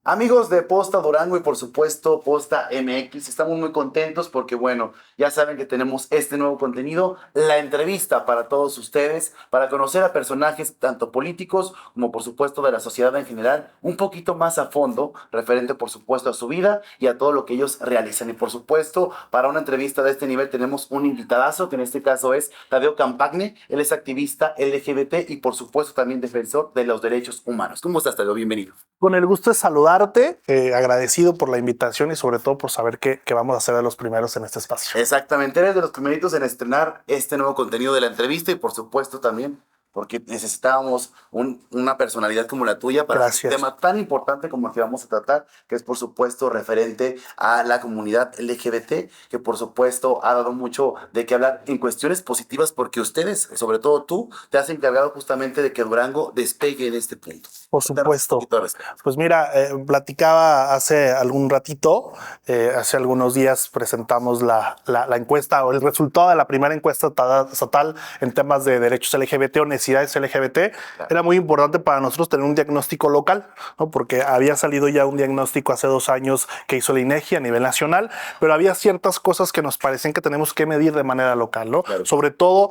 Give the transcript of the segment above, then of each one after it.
Amigos de Posta Durango y por supuesto Posta MX, estamos muy contentos porque bueno, ya saben que tenemos este nuevo contenido, la entrevista para todos ustedes, para conocer a personajes tanto políticos como por supuesto de la sociedad en general, un poquito más a fondo, referente por supuesto a su vida y a todo lo que ellos realizan. Y por supuesto, para una entrevista de este nivel tenemos un invitadazo, que en este caso es Tadeo Campagne, él es activista LGBT y por supuesto también defensor de los derechos humanos. ¿Cómo estás, Tadeo? Bienvenido. Con el gusto de saludarte, agradecido por la invitación y sobre todo por saber que vamos a ser de los primeros en este espacio. Exactamente, eres de los primeritos en estrenar este nuevo contenido de la entrevista y por supuesto también porque necesitábamos una personalidad como la tuya para Gracias. un tema tan importante como el que vamos a tratar, que es por supuesto referente a la comunidad LGBT, que por supuesto ha dado mucho de qué hablar en cuestiones positivas porque ustedes, sobre todo tú, te has encargado justamente de que Durango despegue en este punto. Por supuesto. Pues mira, platicaba hace algún ratito, hace algunos días presentamos la encuesta o el resultado de la primera encuesta estatal en temas de derechos LGBT o necesidades LGBT. Claro. Era muy importante para nosotros tener un diagnóstico local, ¿no? Porque había salido ya un diagnóstico hace 2 años que hizo el INEGI a nivel nacional, pero había ciertas cosas que nos parecían que tenemos que medir de manera local, ¿no? Claro. Sobre todo,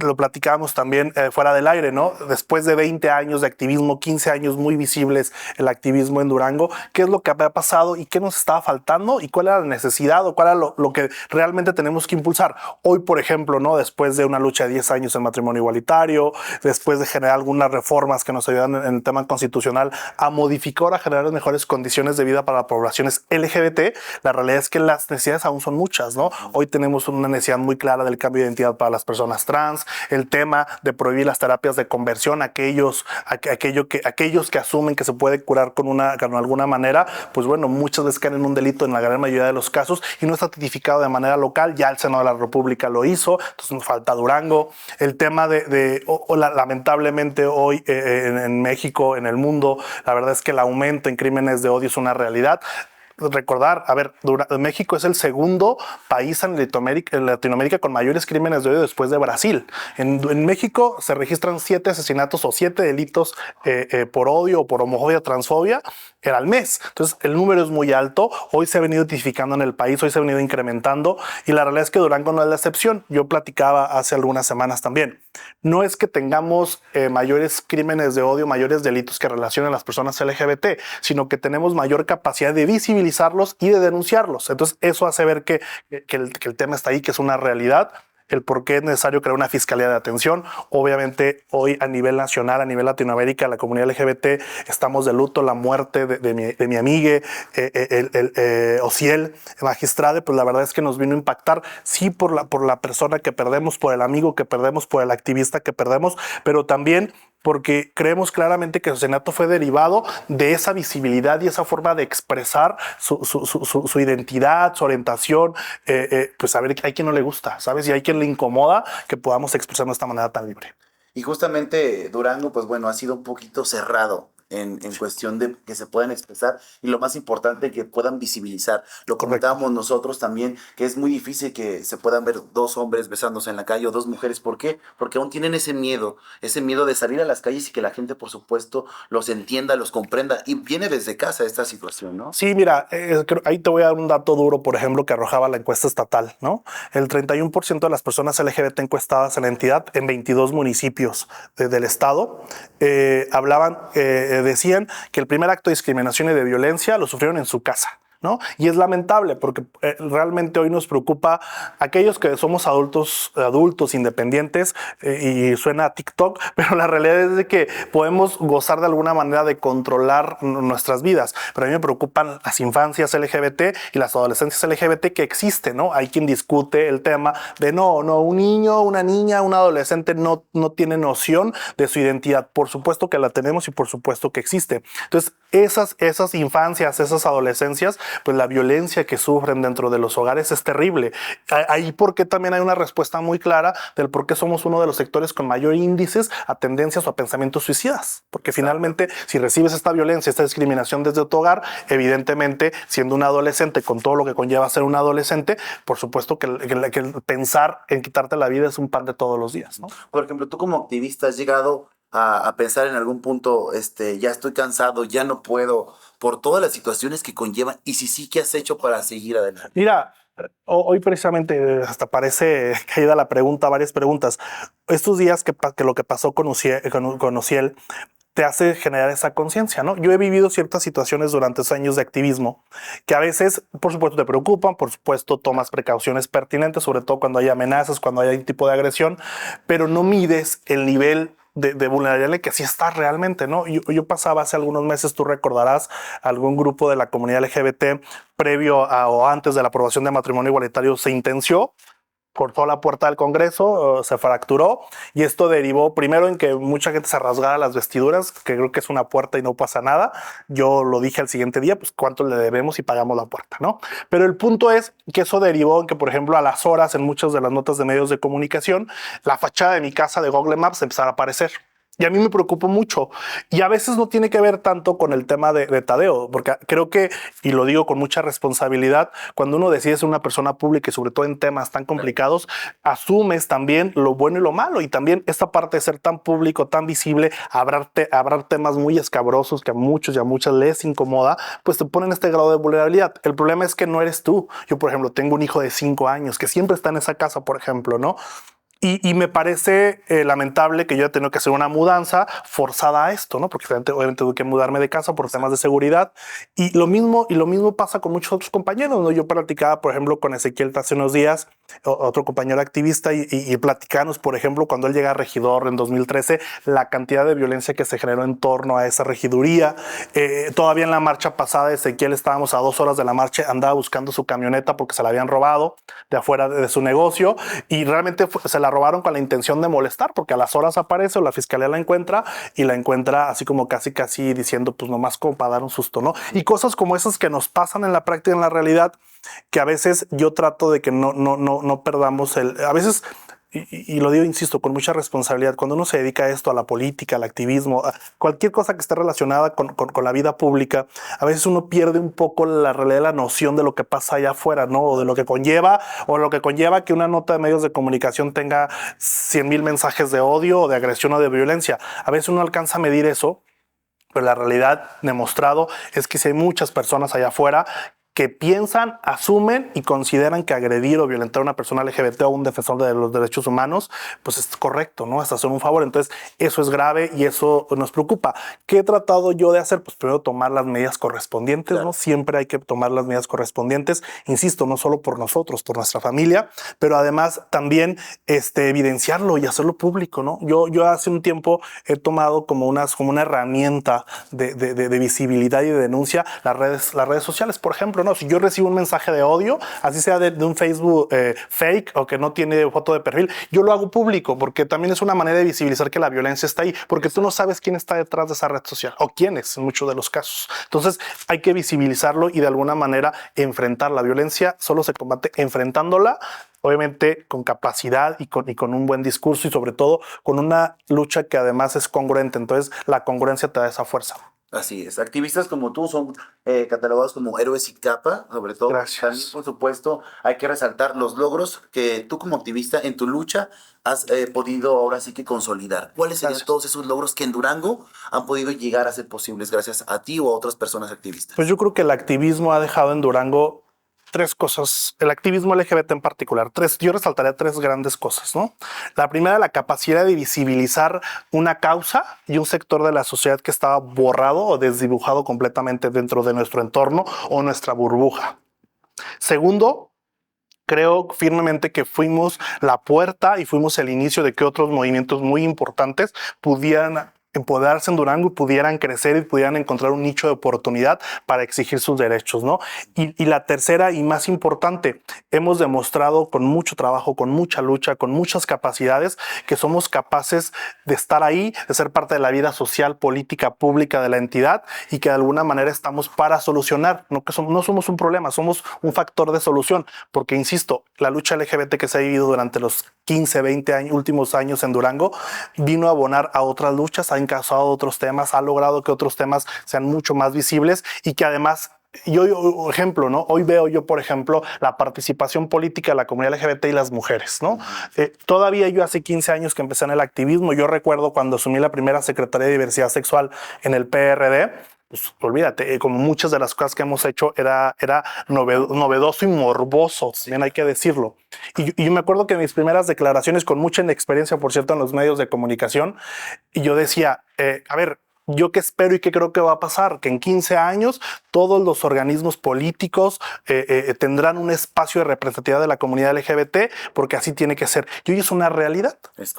lo platicábamos también fuera del aire, ¿no? Después de 20 años de activismo, 15 años muy visibles el activismo en Durango, ¿qué es lo que había pasado y qué nos estaba faltando y cuál era la necesidad o cuál era lo que realmente tenemos que impulsar? Hoy, por ejemplo, ¿no? Después de una lucha de 10 años en matrimonio igualitario, después de generar algunas reformas que nos ayudan en el tema constitucional a modificar, a generar mejores condiciones de vida para poblaciones LGBT, la realidad es que las necesidades aún son muchas, ¿no? Hoy tenemos una necesidad muy clara del cambio de identidad para las personas trans, el tema de prohibir las terapias de conversión, aquellos que asumen que se puede curar con alguna manera, pues bueno, muchas veces caen en un delito en la gran mayoría de los casos y no está tipificado de manera local. Ya el Senado de la República lo hizo, entonces nos falta Durango. El tema lamentablemente hoy en México, en el mundo, la verdad es que el aumento en crímenes de odio es una realidad. Recordar, a ver, México es el segundo país en Latinoamérica con mayores crímenes de odio después de Brasil. En México se registran 7 asesinatos o 7 delitos por odio o por homofobia, transfobia al mes. Entonces el número es muy alto. Hoy se ha venido tipificando en el país, hoy se ha venido incrementando y la realidad es que Durango no es la excepción. Yo platicaba hace algunas semanas también. No es que tengamos mayores crímenes de odio, mayores delitos que relacionen a las personas LGBT, sino que tenemos mayor capacidad de visibilizarlos y de denunciarlos. Entonces eso hace ver que el tema está ahí, que es una realidad. El por qué es necesario crear una fiscalía de atención. Obviamente hoy a nivel nacional, a nivel Latinoamérica, la comunidad LGBT estamos de luto. La muerte de mi amiga Ociel, magistrada, pues la verdad es que nos vino a impactar, sí, por la persona que perdemos, por el amigo que perdemos, por el activista que perdemos, pero también porque creemos claramente que su asesinato fue derivado de esa visibilidad y esa forma de expresar su identidad, su orientación. Pues a ver, hay quien no le gusta, ¿sabes? Y hay quien le incomoda que podamos expresar de esta manera tan libre. Y justamente Durango, pues bueno, ha sido un poquito cerrado en cuestión de que se puedan expresar y lo más importante, que puedan visibilizar. Lo comentábamos nosotros también, que es muy difícil que se puedan ver 2 hombres besándose en la calle o 2 mujeres. ¿Por qué? Porque aún tienen ese miedo de salir a las calles y que la gente, por supuesto, los entienda, los comprenda. Y viene desde casa esta situación, ¿no? Sí, mira, ahí te voy a dar un dato duro, por ejemplo, que arrojaba la encuesta estatal, ¿no? El 31% de las personas LGBT encuestadas en la entidad, en 22 municipios del estado, decían que el primer acto de discriminación y de violencia lo sufrieron en su casa, ¿no? Y es lamentable porque realmente hoy nos preocupa aquellos que somos adultos independientes, y suena a TikTok, pero la realidad es de que podemos gozar de alguna manera de controlar nuestras vidas. Pero a mí me preocupan las infancias LGBT y las adolescencias LGBT que existen, ¿no? Hay quien discute el tema de no, un niño, una niña, un adolescente no tiene noción de su identidad. Por supuesto que la tenemos y por supuesto que existe. Entonces, esas infancias, esas adolescencias, pues la violencia que sufren dentro de los hogares es terrible. Ahí porque también hay una respuesta muy clara del por qué somos uno de los sectores con mayor índices a tendencias o a pensamientos suicidas. Porque finalmente, si recibes esta violencia, esta discriminación desde tu hogar, evidentemente, siendo un adolescente, con todo lo que conlleva ser un adolescente, por supuesto que el pensar en quitarte la vida es un pan de todos los días, ¿no? Por ejemplo, tú como activista has llegado a pensar en algún punto, ya estoy cansado, ya no puedo por todas las situaciones que conllevan? Y si sí, ¿qué has hecho para seguir adelante? Mira, hoy precisamente hasta parece caída la pregunta, varias preguntas. Estos días que lo que pasó con Uciel te hace generar esa conciencia, ¿no? Yo he vivido ciertas situaciones durante esos años de activismo que a veces, por supuesto, te preocupan, por supuesto, tomas precauciones pertinentes, sobre todo cuando hay amenazas, cuando hay algún tipo de agresión, pero no mides el nivel de vulnerabilidad que sí está realmente, ¿no? Yo pasaba hace algunos meses, tú recordarás, algún grupo de la comunidad LGBT previo o antes de la aprobación de matrimonio igualitario se intenció, cortó la puerta del Congreso, se fracturó, y esto derivó primero en que mucha gente se rasgara las vestiduras, que creo que es una puerta y no pasa nada. Yo lo dije al siguiente día, pues cuánto le debemos y pagamos la puerta, ¿no? Pero el punto es que eso derivó en que, por ejemplo, a las horas en muchas de las notas de medios de comunicación, la fachada de mi casa de Google Maps empezara a aparecer. Y a mí me preocupa mucho. Y a veces no tiene que ver tanto con el tema de Tadeo, porque creo que, y lo digo con mucha responsabilidad, cuando uno decide ser una persona pública y sobre todo en temas tan complicados, asumes también lo bueno y lo malo. Y también esta parte de ser tan público, tan visible, habrá temas muy escabrosos que a muchos y a muchas les incomoda, pues te ponen este grado de vulnerabilidad. El problema es que no eres tú. Yo, por ejemplo, tengo un hijo de 5 años que siempre está en esa casa, por ejemplo, ¿no? Y me parece lamentable que yo haya tenido que hacer una mudanza forzada a esto, ¿no? Porque obviamente tuve que mudarme de casa por temas de seguridad. Y lo mismo pasa con muchos otros compañeros, ¿no? Yo platicaba, por ejemplo, con Ezequiel hace unos días, otro compañero activista, y platicamos, por ejemplo, cuando él llega a regidor en 2013, la cantidad de violencia que se generó en torno a esa regiduría. Todavía en la marcha pasada, Ezequiel, estábamos a 2 horas de la marcha, andaba buscando su camioneta porque se la habían robado de afuera de su negocio, y realmente se la robaron con la intención de molestar, porque a las horas aparece o la fiscalía la encuentra, y la encuentra así como casi diciendo, pues nomás como para dar un susto, ¿no? Y cosas como esas que nos pasan en la práctica, en la realidad, que a veces yo trato de que no perdamos a veces, y lo digo, insisto, con mucha responsabilidad, cuando uno se dedica a esto, a la política, al activismo, a cualquier cosa que esté relacionada con la vida pública, a veces uno pierde un poco la realidad, la noción de lo que pasa allá afuera, ¿no? O de lo que conlleva, que una nota de medios de comunicación tenga 100,000 mensajes de odio o de agresión o de violencia. A veces uno alcanza a medir eso, pero la realidad demostrado es que si hay muchas personas allá afuera que piensan, asumen y consideran que agredir o violentar a una persona LGBT o un defensor de los derechos humanos, pues es correcto, ¿no? Hasta hacer un favor. Entonces, eso es grave y eso nos preocupa. ¿Qué he tratado yo de hacer? Pues primero tomar las medidas correspondientes, claro, ¿no? Siempre hay que tomar las medidas correspondientes, insisto, no solo por nosotros, por nuestra familia, pero además también evidenciarlo y hacerlo público, ¿no? Yo hace un tiempo he tomado como una herramienta de visibilidad y de denuncia las redes sociales, por ejemplo, ¿no? Si yo recibo un mensaje de odio, así sea de un Facebook fake o que no tiene foto de perfil, yo lo hago público porque también es una manera de visibilizar que la violencia está ahí, porque tú no sabes quién está detrás de esa red social o quiénes en muchos de los casos. Entonces hay que visibilizarlo y de alguna manera enfrentar la violencia. Solo se combate enfrentándola, obviamente con capacidad y con un buen discurso, y sobre todo con una lucha que además es congruente. Entonces la congruencia te da esa fuerza. Así es. Activistas como tú son catalogados como héroes y capa, sobre todo. Gracias. También, por supuesto, hay que resaltar los logros que tú como activista en tu lucha has podido ahora sí que consolidar. ¿Cuáles serían todos esos logros que en Durango han podido llegar a ser posibles gracias a ti o a otras personas activistas? Pues yo creo que el activismo ha dejado en Durango 3 cosas, el activismo LGBT en particular, yo resaltaría 3 grandes cosas, ¿no? La primera, la capacidad de visibilizar una causa y un sector de la sociedad que estaba borrado o desdibujado completamente dentro de nuestro entorno o nuestra burbuja. Segundo, creo firmemente que fuimos la puerta y fuimos el inicio de que otros movimientos muy importantes pudieran empoderarse en Durango y pudieran crecer y pudieran encontrar un nicho de oportunidad para exigir sus derechos, ¿no? Y la tercera y más importante, hemos demostrado con mucho trabajo, con mucha lucha, con muchas capacidades, que somos capaces de estar ahí, de ser parte de la vida social, política, pública de la entidad, y que de alguna manera estamos para solucionar, no somos un problema, somos un factor de solución, porque insisto, la lucha LGBT que se ha vivido durante los 15, 20 años, últimos años en Durango, vino a abonar a otras luchas, ha encauzado otros temas, ha logrado que otros temas sean mucho más visibles, y que además, ejemplo, ¿no? Hoy veo yo, por ejemplo, la participación política de la comunidad LGBT y las mujeres, ¿no? Todavía yo hace 15 años que empecé en el activismo, yo recuerdo cuando asumí la primera Secretaría de Diversidad Sexual en el PRD, pues olvídate, como muchas de las cosas que hemos hecho era novedoso y morboso, también hay que decirlo. Y yo me acuerdo que mis primeras declaraciones, con mucha inexperiencia, por cierto, en los medios de comunicación, y yo decía, a ver, yo qué espero y qué creo que va a pasar, que en 15 años todos los organismos políticos tendrán un espacio de representatividad de la comunidad LGBT, porque así tiene que ser. Y hoy es una realidad.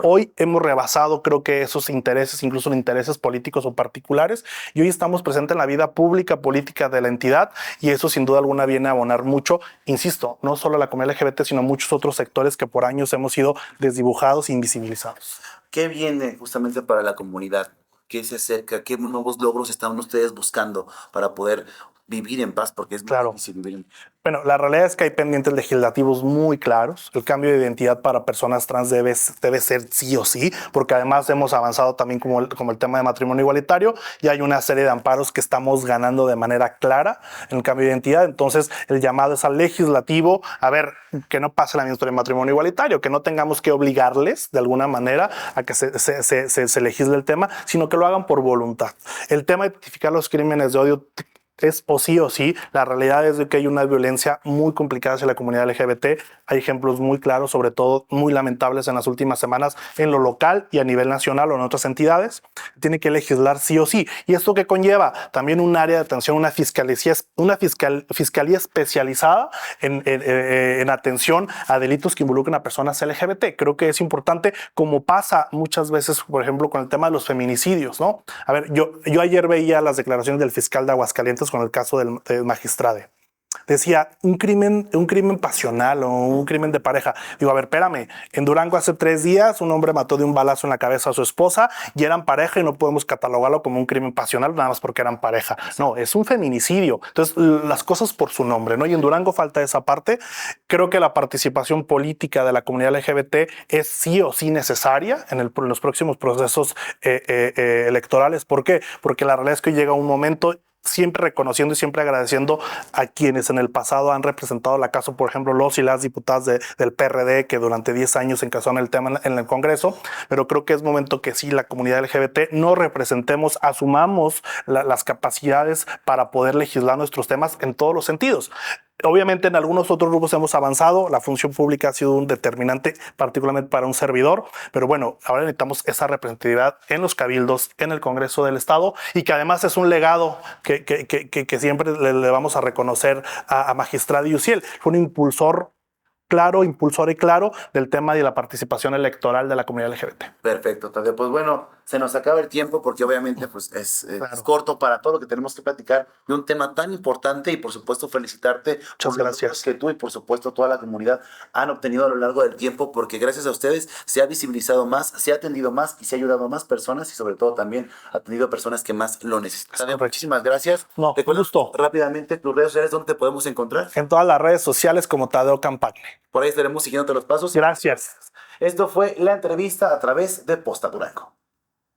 Hoy hemos rebasado, creo que esos intereses, incluso intereses políticos o particulares, y hoy estamos presentes en la vida pública, política de la entidad, y eso sin duda alguna viene a abonar mucho, insisto, no solo a la comunidad LGBT, sino a muchos otros sectores que por años hemos sido desdibujados e invisibilizados. ¿Qué viene justamente para la comunidad? ¿Qué se acerca? ¿Qué nuevos logros están ustedes buscando para poder vivir en paz? Porque es muy difícil vivir en paz. Bueno, la realidad es que hay pendientes legislativos muy claros. El cambio de identidad para personas trans debe ser sí o sí, porque además hemos avanzado también como el tema de matrimonio igualitario, y hay una serie de amparos que estamos ganando de manera clara en el cambio de identidad. Entonces, el llamado es al legislativo, a ver, que no pase la misma historia de matrimonio igualitario, que no tengamos que obligarles de alguna manera a que se legisle el tema, sino que lo hagan por voluntad. El tema de tipificar los crímenes de odio es o sí, la realidad es de que hay una violencia muy complicada hacia la comunidad LGBT. Hay ejemplos muy claros, sobre todo muy lamentables en las últimas semanas en lo local y a nivel nacional o en otras entidades. Tiene que legislar sí o sí. ¿Y esto qué conlleva? También un área de atención, una fiscalía especializada en atención a delitos que involucran a personas LGBT. Creo que es importante, como pasa muchas veces, por ejemplo, con el tema de los feminicidios, ¿no? A ver, yo ayer veía las declaraciones del fiscal de Aguascalientes con el caso del magistrado. Decía, un crimen pasional o un crimen de pareja. Digo, a ver, espérame, en Durango hace 3 días un hombre mató de un balazo en la cabeza a su esposa y eran pareja, y no podemos catalogarlo como un crimen pasional nada más porque eran pareja. No, es un feminicidio. Entonces, las cosas por su nombre, ¿no? Y en Durango falta esa parte. Creo que la participación política de la comunidad LGBT es sí o sí necesaria en los próximos procesos electorales. ¿Por qué? Porque la realidad es que llega un momento, siempre reconociendo y siempre agradeciendo a quienes en el pasado han representado la causa, por ejemplo, los y las diputadas del PRD que durante 10 años encazaron el tema en el Congreso, pero creo que es momento que sí, la comunidad LGBT nos representemos, asumamos las capacidades para poder legislar nuestros temas en todos los sentidos. Obviamente en algunos otros grupos hemos avanzado, la función pública ha sido un determinante particularmente para un servidor, pero bueno, ahora necesitamos esa representatividad en los cabildos, en el Congreso del Estado, y que además es un legado que siempre le vamos a reconocer a Magistrado Yusiel. Fue un impulsor y claro del tema de la participación electoral de la comunidad LGBT. Perfecto, Tadeo. Pues bueno, se nos acaba el tiempo porque obviamente pues es corto para todo lo que tenemos que platicar de un tema tan importante, y por supuesto felicitarte. Muchas gracias. Que tú y por supuesto toda la comunidad han obtenido a lo largo del tiempo, porque gracias a ustedes se ha visibilizado más, se ha atendido más y se ha ayudado a más personas, y sobre todo también ha atendido a personas que más lo necesitan. Tadeo, muchísimas gracias. No, con gusto. Rápidamente tus redes sociales, ¿dónde te podemos encontrar? En todas las redes sociales como Tadeo Campagne. Por ahí estaremos siguiéndote los pasos. Gracias. Esto fue la entrevista a través de Posta Durango.